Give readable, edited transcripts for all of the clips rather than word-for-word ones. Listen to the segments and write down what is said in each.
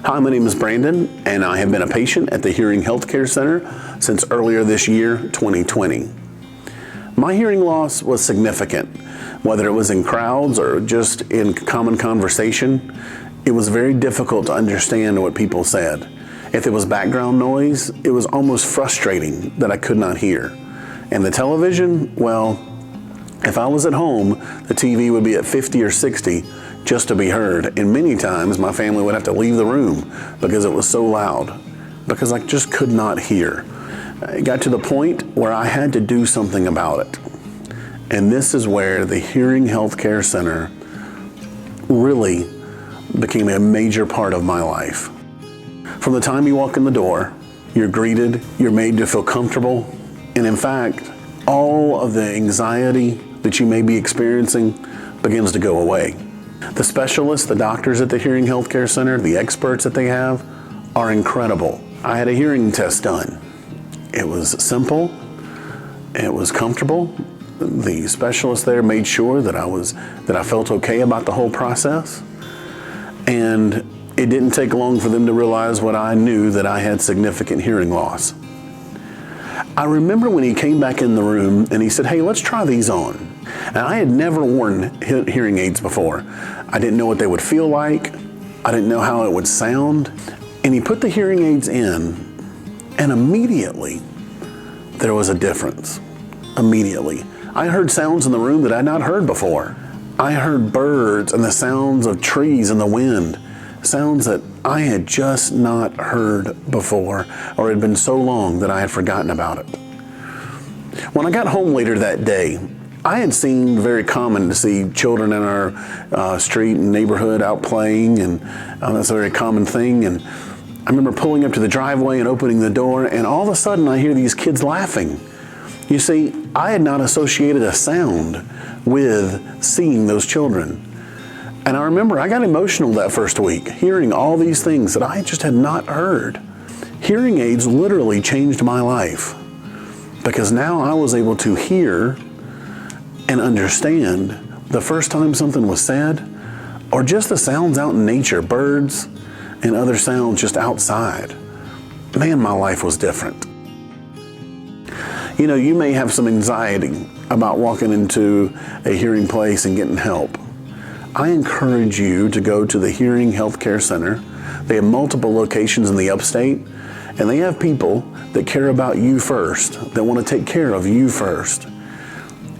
Hi, my name is Brandon, and I have been a patient at the Hearing Healthcare Center since earlier this year, 2020. My hearing loss was significant. Whether it was in crowds or just in common conversation, it was very difficult to understand what people said. If there was background noise, it was almost frustrating that I could not hear. And the television, well, if I was at home, the TV would be at 50 or 60 just to be heard. And many times my family would have to leave the room because it was so loud, because I just could not hear. It got to the point where I had to do something about it. And this is where the Hearing Healthcare Center really became a major part of my life. From the time you walk in the door, you're greeted, you're made to feel comfortable, and in fact, all of the anxiety that you may be experiencing begins to go away. The specialists, the doctors at the Hearing Healthcare Center, the experts that they have are incredible. I had a hearing test done. It was simple, it was comfortable. The specialist there made sure that I felt okay about the whole process. And it didn't take long for them to realize what I knew, that I had significant hearing loss. I remember when he came back in the room and he said, "Hey, let's try these on." And I had never worn hearing aids before. I didn't know what they would feel like. I didn't know how it would sound. And he put the hearing aids in, and immediately there was a difference. Immediately. I heard sounds in the room that I had not heard before. I heard birds and the sounds of trees in the wind, sounds that I had just not heard before, or it had been so long that I had forgotten about it. When I got home later that day, I had seen very common to see children in our street and neighborhood out playing, and that's a very common thing. And I remember pulling up to the driveway and opening the door, and all of a sudden I hear these kids laughing. You see, I had not associated a sound with seeing those children. And I remember I got emotional that first week, hearing all these things that I just had not heard. Hearing aids literally changed my life, because now I was able to hear and understand the first time something was said, or just the sounds out in nature, birds and other sounds just outside. Man, my life was different. You know, you may have some anxiety about walking into a hearing place and getting help. I encourage you to go to the Hearing Healthcare Center. They have multiple locations in the upstate, and they have people that care about you first, that want to take care of you first,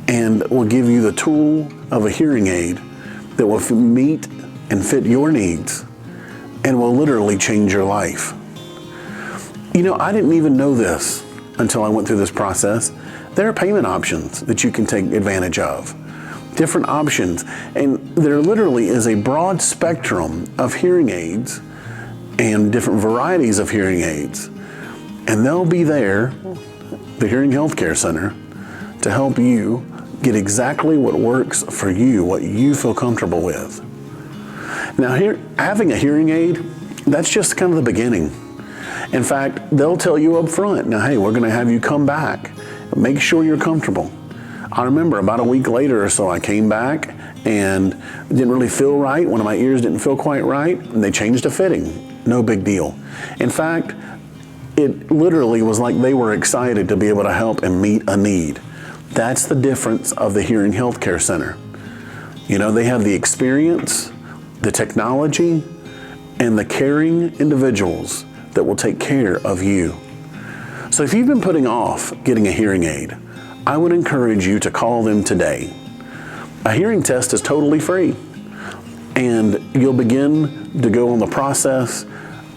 and will give you the tool of a hearing aid that will meet and fit your needs and will literally change your life. You know, I didn't even know this until I went through this process. There are payment options that you can take advantage of. Different options, and there literally is a broad spectrum of hearing aids and different varieties of hearing aids, and they'll be there, the Hearing Healthcare Center, to help you get exactly what works for you, what you feel comfortable with. Now, having a hearing aid, that's just kind of the beginning. In fact, they'll tell you up front, now, hey, we're going to have you come back, make sure you're comfortable. I remember about a week later or so, I came back and it didn't really feel right. One of my ears didn't feel quite right, and they changed a fitting. No big deal. In fact, it literally was like they were excited to be able to help and meet a need. That's the difference of the Hearing Healthcare Center. You know, they have the experience, the technology, and the caring individuals that will take care of you. So if you've been putting off getting a hearing aid, I would encourage you to call them today. A hearing test is totally free, and you'll begin to go on the process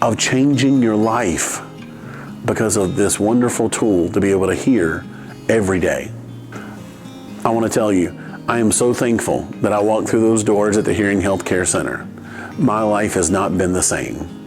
of changing your life because of this wonderful tool to be able to hear every day. I want to tell you, I am so thankful that I walked through those doors at the Hearing Healthcare Center. My life has not been the same.